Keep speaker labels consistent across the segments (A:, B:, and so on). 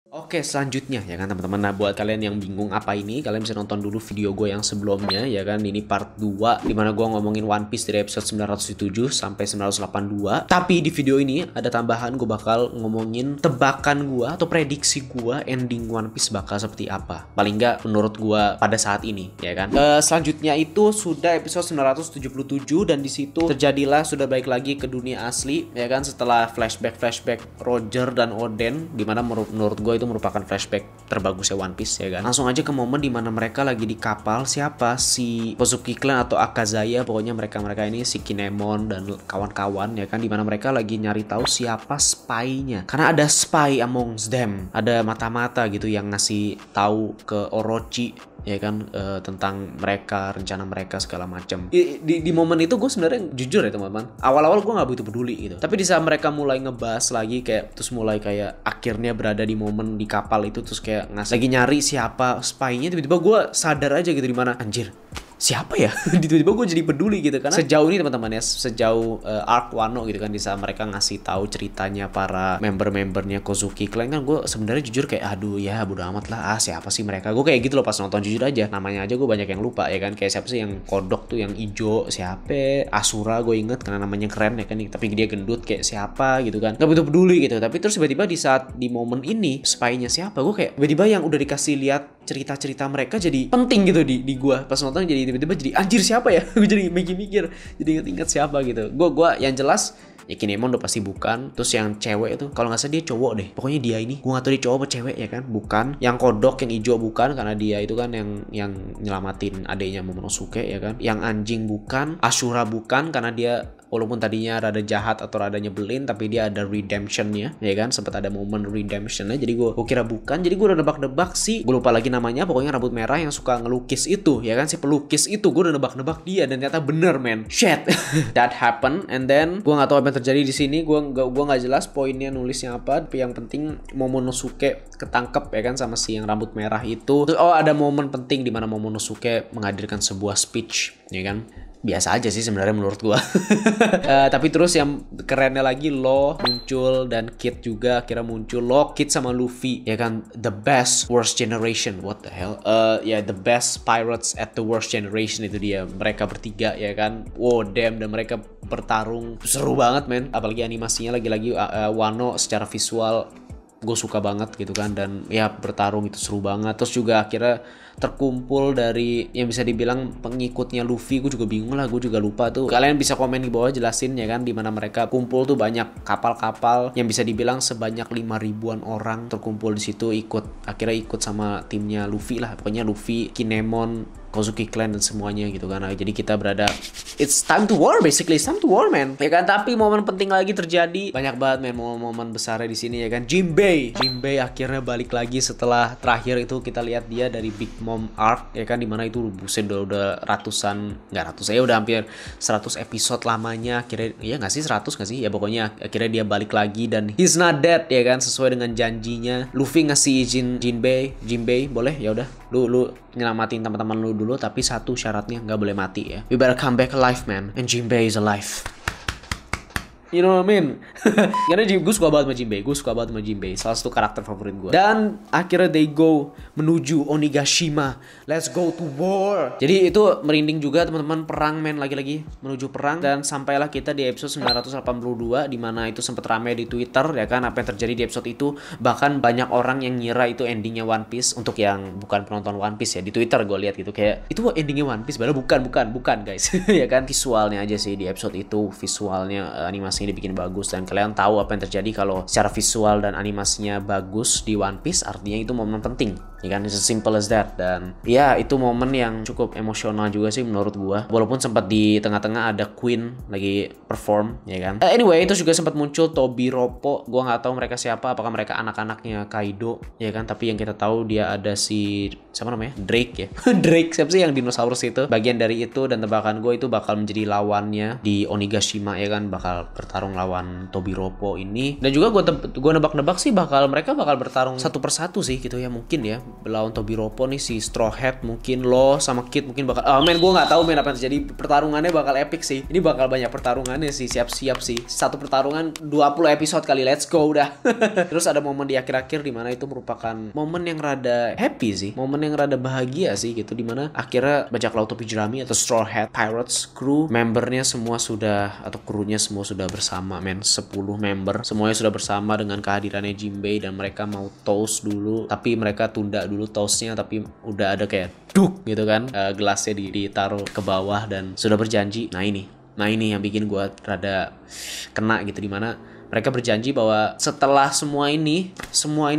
A: Oke, selanjutnya ya kan teman-teman. Nah, buat kalian yang bingung apa ini, kalian bisa nonton dulu video gue yang sebelumnya ya kan. Ini part 2 dimana gue ngomongin One Piece dari episode 907 sampai 982. Tapi di video ini ada tambahan, gue bakal ngomongin tebakan gue atau prediksi gue ending One Piece bakal seperti apa. Paling nggak menurut gue pada saat ini ya kan. Selanjutnya itu sudah episode 977 dan di situ terjadilah sudah balik lagi ke dunia asli ya kan, setelah flashback Roger dan Oden, dimana menurut gue itu merupakan flashback terbagusnya One Piece ya kan. Langsung aja ke momen dimana mereka lagi di kapal, siapa si Kozuki Clan atau Akazaya, pokoknya mereka ini si Kinemon dan kawan-kawan ya kan, dimana mereka lagi nyari tahu siapa spy-nya, karena ada spy amongst them, ada mata-mata gitu yang ngasih tahu ke Orochi ya kan, tentang mereka, rencana mereka segala macam. Di momen itu gue sebenarnya jujur ya teman-teman, awal-awal gue nggak begitu peduli gitu, tapi di saat mereka mulai ngebahas lagi kayak, terus mulai kayak akhirnya berada di momen di kapal itu, terus kayak lagi nyari siapa spy-nya, tiba-tiba gue sadar aja gitu, di mana anjir siapa ya. Tiba-tiba gue jadi peduli gitu, karena sejauh ini teman-teman ya, sejauh arc Wano gitu kan, di saat mereka ngasih tahu ceritanya para member-membernya Kozuki Clan kan, gue sebenarnya jujur kayak aduh ya bodo amat lah, siapa sih mereka, gue kayak gitu loh pas nonton, jujur aja namanya aja gue banyak yang lupa ya kan, kayak siapa sih yang kodok tuh yang ijo, siapa Asura gue inget karena namanya keren ya kan, tapi dia gendut kayak siapa gitu kan, nggak begitu peduli gitu. Tapi terus tiba-tiba di saat di momen ini spy-nya siapa, gue kayak tiba-tiba yang udah dikasih lihat cerita-cerita mereka jadi penting gitu di gue pas nonton, jadi tiba-tiba jadi anjir siapa ya. Gue jadi mikir-mikir, jadi inget-inget siapa gitu. Gue yang jelas ya Kinemon udah pasti bukan. Terus yang cewek itu kalau nggak salah dia cowok deh, pokoknya dia ini gue nggak tahu dia cowok apa cewek ya kan, bukan. Yang kodok yang hijau bukan, karena dia itu kan yang nyelamatin adiknya Momonosuke ya kan. Yang anjing bukan, Ashura bukan, karena dia walaupun tadinya rada jahat atau rada nyebelin, tapi dia ada redemptionnya ya kan, sempat ada momen redemptionnya. Jadi gue kira bukan, jadi gue udah nebak-nebak sih, gue lupa lagi namanya, pokoknya rambut merah yang suka ngelukis itu ya kan, si pelukis itu gue udah nebak-nebak dia, dan ternyata bener man, shit. That happened, and then gue nggak tahu apa yang terjadi di sini, gue nggak jelas poinnya nulisnya apa, tapi yang penting Momonosuke ketangkep ya kan sama si yang rambut merah itu. Terus, ada momen penting di mana Momonosuke menghadirkan sebuah speech ya kan. Biasa aja sih sebenarnya menurut gua. Tapi terus yang kerennya lagi, Law muncul dan Kid juga akhirnya muncul. Law, Kid sama Luffy ya kan, the best worst generation, what the hell, ya the best pirates at the worst generation, itu dia mereka bertiga ya kan. Wow damn, dan mereka bertarung seru banget men, apalagi animasinya lagi-lagi Wano secara visual gue suka banget gitu kan, dan ya bertarung itu seru banget. Terus juga akhirnya terkumpul dari yang bisa dibilang pengikutnya Luffy, gue juga bingung lah, gue juga lupa tuh, kalian bisa komen di bawah jelasin ya kan, dimana mereka kumpul tuh banyak kapal-kapal yang bisa dibilang sebanyak 5.000-an orang terkumpul di situ, akhirnya ikut sama timnya Luffy lah, pokoknya Luffy, Kinemon, Kozuki Clan dan semuanya gitu kan. Nah, jadi kita berada, it's time to war basically, it's time to war man ya kan. Tapi momen penting lagi terjadi, banyak banget man momen besarnya di sini ya kan. Jinbei akhirnya balik lagi setelah terakhir itu kita lihat dia dari Big Mom arc ya kan, dimana itu buset udah ratusan, nggak ratus ya, udah hampir 100 episode lamanya akhirnya, ya nggak sih 100 nggak sih ya, pokoknya akhirnya dia balik lagi dan he's not dead ya kan, sesuai dengan janjinya. Luffy ngasih izin Jinbei boleh ya udah lu nyelamatin teman-teman lu dulu, tapi satu syaratnya nggak boleh mati ya, you better come back alive man, and Jinbei is alive. You know what I mean? Karena gue suka banget sama Jinbei, salah satu karakter favorit gue. Dan akhirnya they go menuju Onigashima, let's go to war. Jadi itu merinding juga teman-teman, perang men, lagi-lagi menuju perang. Dan sampailah kita di episode 982, dimana itu sempat rame di Twitter ya kan, apa yang terjadi di episode itu. Bahkan banyak orang yang ngira itu endingnya One Piece, untuk yang bukan penonton One Piece ya, di Twitter gue lihat gitu kayak itu endingnya One Piece, padahal bukan guys. Ya kan, visualnya aja sih di episode itu, visualnya animasi ini dibikin bagus, dan kalian tahu apa yang terjadi kalau secara visual dan animasinya bagus di One Piece, artinya itu momen penting ya kan, it's as simple as that. Dan ya itu momen yang cukup emosional juga sih menurut gua, walaupun sempat di tengah-tengah ada Queen lagi perform ya kan. Anyway, itu juga sempat muncul Tobiropo, gua nggak tahu mereka siapa, apakah mereka anak-anaknya Kaido ya kan, tapi yang kita tahu dia ada si siapa namanya, Drake ya. Drake siapa sih yang dinosaurus itu, bagian dari itu. Dan tebakan gue itu bakal menjadi lawannya di Onigashima ya kan, bakal bertarung lawan Tobiropo ini. Dan juga gue nebak-nebak sih mereka bakal bertarung satu persatu sih gitu ya, mungkin lawan Tobiropo nih, si Straw Hat mungkin lo sama Kid mungkin bakal gue nggak tahu apa yang terjadi. Pertarungannya bakal epic sih. Ini bakal banyak pertarungannya sih, siap-siap sih. Satu pertarungan 20 episode kali, let's go udah. Terus ada momen di akhir-akhir dimana itu merupakan momen yang rada happy sih, momen yang rada bahagia sih gitu, dimana akhirnya bajak laut topi jerami atau Straw Hat Pirates crew membernya semua sudah, atau krunya semua sudah bersama 10 member semuanya sudah bersama dengan kehadirannya Jinbei, dan mereka mau toast dulu tapi mereka tunda dulu toastnya, tapi udah ada kayak duk gitu kan, gelasnya ditaruh ke bawah dan sudah berjanji. Nah ini yang bikin gue rada kena gitu, dimana mereka berjanji bahwa setelah semua ini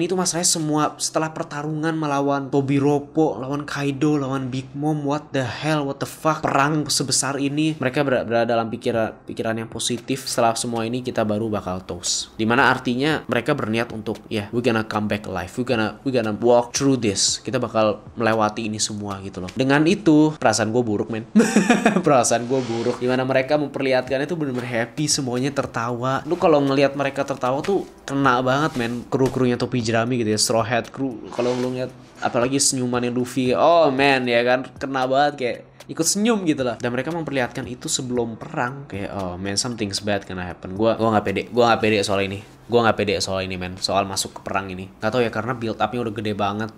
A: tuh masalahnya semua setelah pertarungan melawan Tobiropo, lawan Kaido, lawan Big Mom, what the hell, what the fuck, perang sebesar ini, mereka berada dalam pikiran yang positif. Setelah semua ini kita baru bakal toast. Dimana artinya mereka berniat untuk we gonna come back alive, we gonna walk through this. Kita bakal melewati ini semua gitu loh. Dengan itu perasaan gue buruk men. Perasaan gue buruk. Dimana mereka memperlihatkan itu bener-bener happy, semuanya tertawa. Lu kalau lihat mereka tertawa tuh kena banget men, kru-krunya topi jerami gitu ya, Straw Hat crew. Kalau lu lihat apalagi senyumannya Luffy, oh man ya kan, kena banget, kayak ikut senyum gitu lah. Dan mereka memperlihatkan itu sebelum perang, kayak oh man, something's bad gonna happen. Gua nggak pede soal ini. Men, soal masuk ke perang ini. Gak tau ya, karena build up-nya udah gede banget,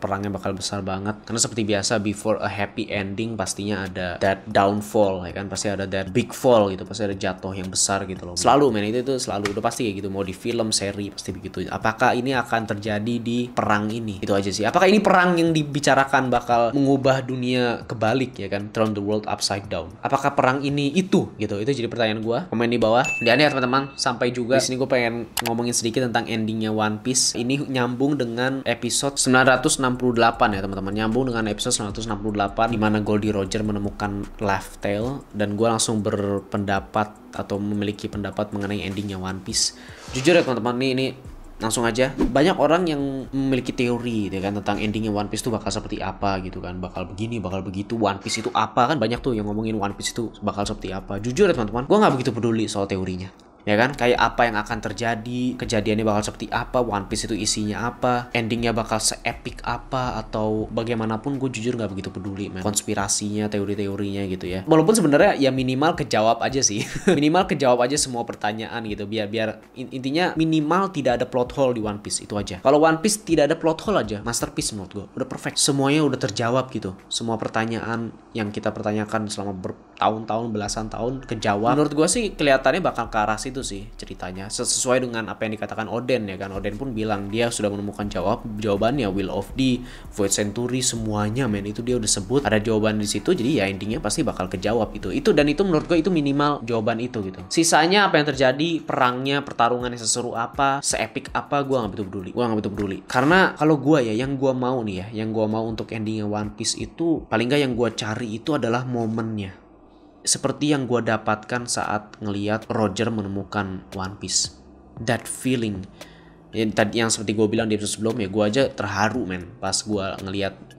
A: perangnya bakal besar banget. Karena seperti biasa, before a happy ending pastinya ada that downfall ya kan, pasti ada that big fall gitu, pasti ada jatuh yang besar gitu loh. Selalu men, itu selalu udah pasti kayak gitu, mau di film, seri pasti begitu. Apakah ini akan terjadi di perang ini? Itu aja sih. Apakah ini perang yang dibicarakan bakal mengubah dunia kebalik ya kan, turn the world upside down? Apakah perang ini itu gitu? Itu jadi pertanyaan gue. Komen di bawah. Dan ya teman-teman, sampai juga di sini gue pengen ngomongin sedikit tentang endingnya One Piece. Ini nyambung dengan episode 968 ya teman-teman, nyambung dengan episode 968 dimana Goldie Roger menemukan Laugh Tale, dan gue langsung berpendapat atau memiliki pendapat mengenai endingnya One Piece. Jujur ya teman-teman, ini langsung aja, banyak orang yang memiliki teori ya kan, tentang endingnya One Piece itu bakal seperti apa gitu kan, bakal begini, bakal begitu, One Piece itu apa, kan banyak tuh yang ngomongin One Piece itu bakal seperti apa. Jujur ya teman-teman, gue nggak begitu peduli soal teorinya ya kan, kayak apa yang akan terjadi, kejadiannya bakal seperti apa, One Piece itu isinya apa, endingnya bakal se-epic apa, atau bagaimanapun gue jujur nggak begitu peduli man, konspirasinya, teori-teorinya gitu ya. Walaupun sebenarnya ya minimal kejawab aja sih. Minimal kejawab aja semua pertanyaan gitu, biar intinya minimal tidak ada plot hole di One Piece, itu aja. Kalau One Piece tidak ada plot hole aja, masterpiece menurut gue, udah perfect, semuanya udah terjawab gitu, semua pertanyaan yang kita pertanyakan selama bertahun-tahun, belasan tahun kejawab. Menurut gue sih kelihatannya bakal ke arah itu sih ceritanya, sesuai dengan apa yang dikatakan Oden ya kan. Oden pun bilang dia sudah menemukan jawabannya, Will of the Void Century, semuanya men, itu dia udah sebut ada jawaban di situ. Jadi ya endingnya pasti bakal kejawab itu, dan itu menurut gue itu minimal jawaban itu gitu. Sisanya apa yang terjadi, perangnya, pertarungannya seseru apa, seepik apa, gue nggak begitu peduli. Karena kalau gue ya, yang gue mau untuk endingnya One Piece itu, paling nggak yang gue cari itu adalah momennya. Seperti yang gue dapatkan saat ngelihat Roger menemukan One Piece. That feeling. Yang seperti gue bilang di episode sebelumnya, gue aja terharu men pas gue ngelihat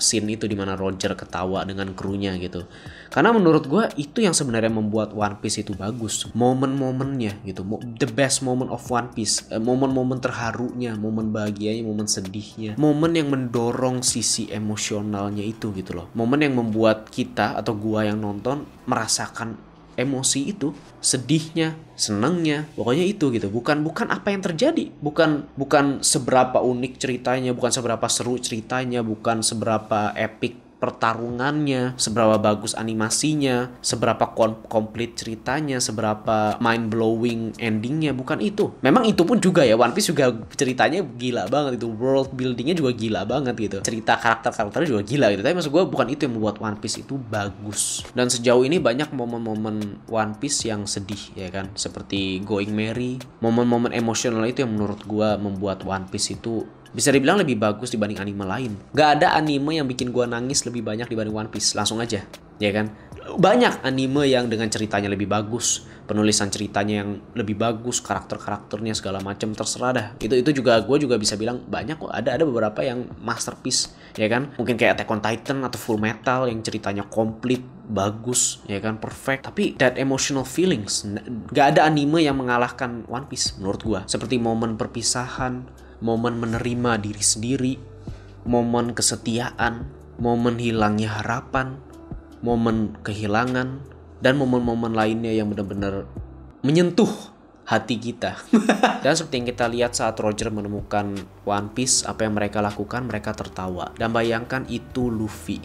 A: scene itu dimana Roger ketawa dengan krunya gitu. Karena menurut gue itu yang sebenarnya membuat One Piece itu bagus. Momen-momennya gitu, the best moment of One Piece. Momen-momen terharunya, momen bahagianya, momen sedihnya, momen yang mendorong sisi emosionalnya itu gitu loh. Momen yang membuat kita atau gue yang nonton merasakan emosi itu, sedihnya, senengnya, pokoknya itu gitu. Bukan apa yang terjadi, bukan seberapa unik ceritanya, bukan seberapa seru ceritanya, bukan seberapa epic pertarungannya, seberapa bagus animasinya, seberapa komplit ceritanya, seberapa mind blowing endingnya, bukan itu. Memang itu pun juga ya, One Piece juga ceritanya gila banget itu, world buildingnya juga gila banget gitu, cerita karakternya juga gila gitu. Tapi maksud gue bukan itu yang membuat One Piece itu bagus. Dan sejauh ini banyak momen-momen One Piece yang sedih ya kan, seperti Going Merry, momen-momen emosional itu yang menurut gue membuat One Piece itu bisa dibilang lebih bagus dibanding anime lain. Gak ada anime yang bikin gue nangis lebih banyak dibanding One Piece, langsung aja ya kan. Banyak anime yang dengan ceritanya lebih bagus, penulisan ceritanya yang lebih bagus, karakternya segala macam, terserah dah. Itu juga gue juga bisa bilang banyak kok, ada beberapa yang masterpiece ya kan. Mungkin kayak Attack on Titan atau Full Metal yang ceritanya komplit, bagus ya kan, perfect. Tapi that emotional feelings, gak ada anime yang mengalahkan One Piece menurut gue. Seperti momen perpisahan, momen menerima diri sendiri, momen kesetiaan, momen hilangnya harapan, momen kehilangan, dan momen-momen lainnya yang benar-benar menyentuh hati kita. Dan seperti yang kita lihat saat Roger menemukan One Piece, apa yang mereka lakukan, mereka tertawa. Dan bayangkan itu Luffy,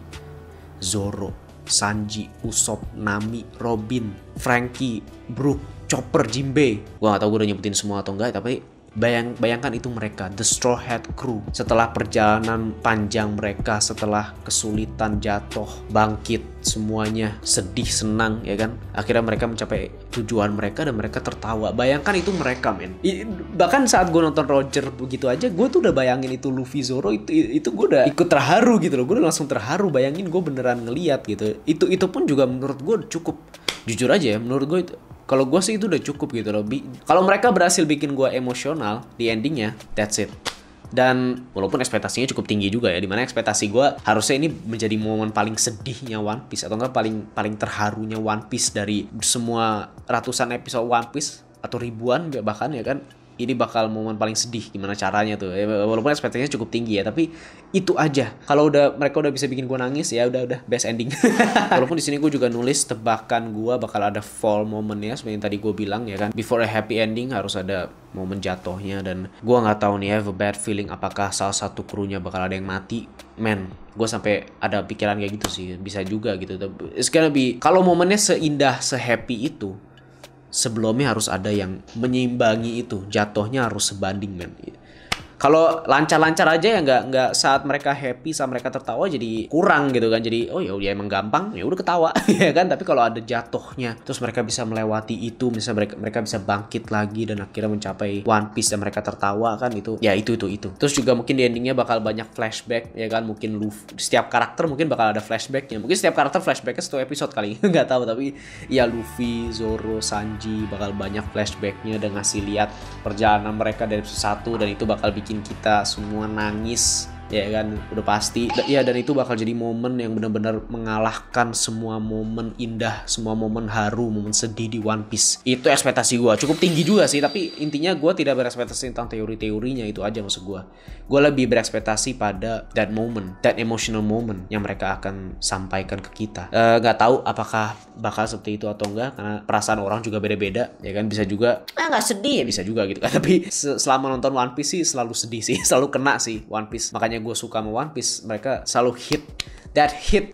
A: Zoro, Sanji, Usopp, Nami, Robin, Franky, Brook, Chopper, Jinbei. Gua gak tau gue udah nyebutin semua atau enggak, tapi bayangkan itu mereka, The Straw Hat Crew. Setelah perjalanan panjang mereka, setelah kesulitan, jatuh, bangkit, semuanya sedih, senang, ya kan. Akhirnya mereka mencapai tujuan mereka dan mereka tertawa. Bayangkan itu mereka, men. Bahkan saat gue nonton Roger begitu aja, gue tuh udah bayangin itu Luffy, Zoro, itu gue udah ikut terharu gitu loh. Gue udah langsung terharu, bayangin gue beneran ngeliat gitu. Itu pun juga menurut gue cukup. Jujur aja ya, menurut gue itu, kalau gue sih itu udah cukup gitu loh. Kalau mereka berhasil bikin gue emosional di endingnya, that's it. Dan walaupun ekspektasinya cukup tinggi juga ya, dimana ekspektasi gue harusnya ini menjadi momen paling sedihnya One Piece, atau enggak paling terharunya One Piece dari semua ratusan episode One Piece, atau ribuan bahkan ya kan. Ini bakal momen paling sedih, gimana caranya tuh ya, walaupun ekspektasinya cukup tinggi ya, tapi itu aja. Kalau mereka udah bisa bikin gue nangis, ya udah best ending. Walaupun di sini gue juga nulis tebakan gue bakal ada fall moment ya, seperti yang tadi gue bilang ya kan, before a happy ending harus ada momen jatuhnya. Dan gue nggak tahu nih, I have a bad feeling apakah salah satu krunya bakal ada yang mati. Man, gue sampai ada pikiran kayak gitu sih, bisa juga gitu. It's gonna be, kalau momennya seindah, se-happy itu, sebelumnya harus ada yang menyeimbangi itu, jatuhnya harus sebanding, men. Kalau lancar-lancar aja ya nggak saat mereka happy, saat mereka tertawa jadi kurang gitu kan. Jadi oh ya emang gampang, ya udah ketawa ya kan. Tapi kalau ada jatuhnya, terus mereka bisa melewati itu, misalnya mereka bisa bangkit lagi dan akhirnya mencapai One Piece dan mereka tertawa kan, itu ya itu. Terus juga mungkin di endingnya bakal banyak flashback ya kan. Mungkin setiap karakter mungkin bakal ada flashbacknya. Mungkin setiap karakter flashbacknya satu episode kali, nggak tahu. Tapi ya Luffy, Zoro, Sanji bakal banyak flashbacknya dan ngasih lihat perjalanan mereka dari episode 1, dan itu bakal bikin kita semua nangis ya kan, udah pasti ya. Dan itu bakal jadi momen yang benar-benar mengalahkan semua momen indah, semua momen haru, momen sedih di One Piece. Itu ekspektasi gue cukup tinggi juga sih, tapi intinya gue tidak berekspektasi tentang teori-teorinya, itu aja maksud gue. Gue lebih berekspektasi pada that moment, that emotional moment yang mereka akan sampaikan ke kita. Gak tahu apakah bakal seperti itu atau enggak, karena perasaan orang juga beda-beda ya kan. Bisa juga nggak sedih, bisa juga gitu kan. Tapi selama nonton One Piece sih selalu sedih sih, selalu kena sih One Piece. Makanya gue suka sama One Piece, mereka selalu hit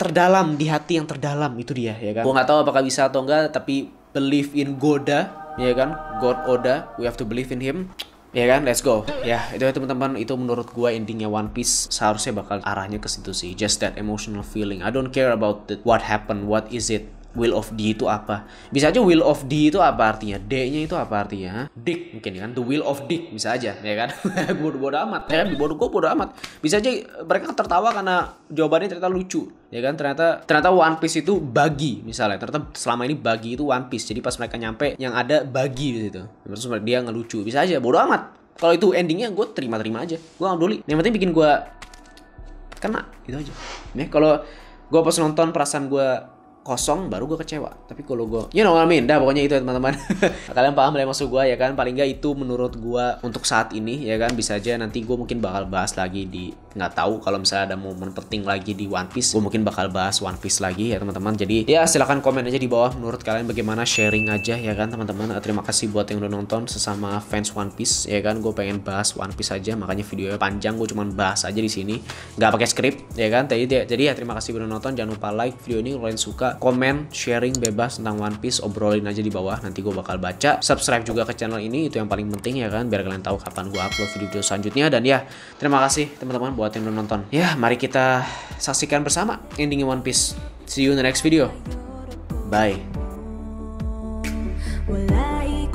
A: terdalam di hati yang terdalam, itu dia ya kan. Gue nggak tahu apakah bisa atau enggak, tapi believe in Goda ya kan, God Oda, we have to believe in him ya kan. Let's go ya. Itu ya teman-teman, itu menurut gue endingnya One Piece seharusnya bakal arahnya ke situ sih, just that emotional feeling. I don't care about what happened, what is it. Will of D itu apa? Bisa aja Will of D itu apa artinya? D-nya itu apa artinya? Dick mungkin kan? The Will of Dick bisa aja ya kan? Bodoh amat ya kan? Bodoh amat. Bisa aja mereka tertawa karena jawabannya ternyata lucu ya kan? Ternyata One Piece itu bagi misalnya. Ternyata selama ini bagi itu One Piece. Jadi pas mereka nyampe yang ada bagi di situ. Terus dia ngelucu. Bisa aja, bodoh amat. Kalau itu endingnya gue terima aja. Gue gak peduli. Yang penting bikin gue kena gitu aja. Nih kalau gue pas nonton perasaan gue kosong, baru gue kecewa. Tapi kalau gue, you know what I mean, dah pokoknya itu ya teman-teman. Kalian paham lah maksud gue ya kan. Paling gak itu menurut gue untuk saat ini ya kan. Bisa aja nanti gue mungkin bakal bahas lagi di, nggak tahu kalau misalnya ada momen penting lagi di One Piece, gue mungkin bakal bahas One Piece lagi ya teman-teman. Jadi ya silahkan komen aja di bawah menurut kalian bagaimana, sharing aja ya kan teman-teman. Terima kasih buat yang udah nonton sesama fans One Piece ya kan. Gue pengen bahas One Piece aja, makanya videonya panjang, gue cuman bahas aja di sini, nggak pakai skrip ya kan. Jadi ya terima kasih udah nonton. Jangan lupa like video ini kalau kalian suka, komen, sharing bebas tentang One Piece, obrolin aja di bawah, nanti gue bakal baca. Subscribe juga ke channel ini, itu yang paling penting ya kan, biar kalian tahu kapan gue upload video-video selanjutnya. Dan ya terima kasih teman-teman buat yang udah nonton. Ya mari kita saksikan bersama ending One Piece. See you in the next video. Bye. Walai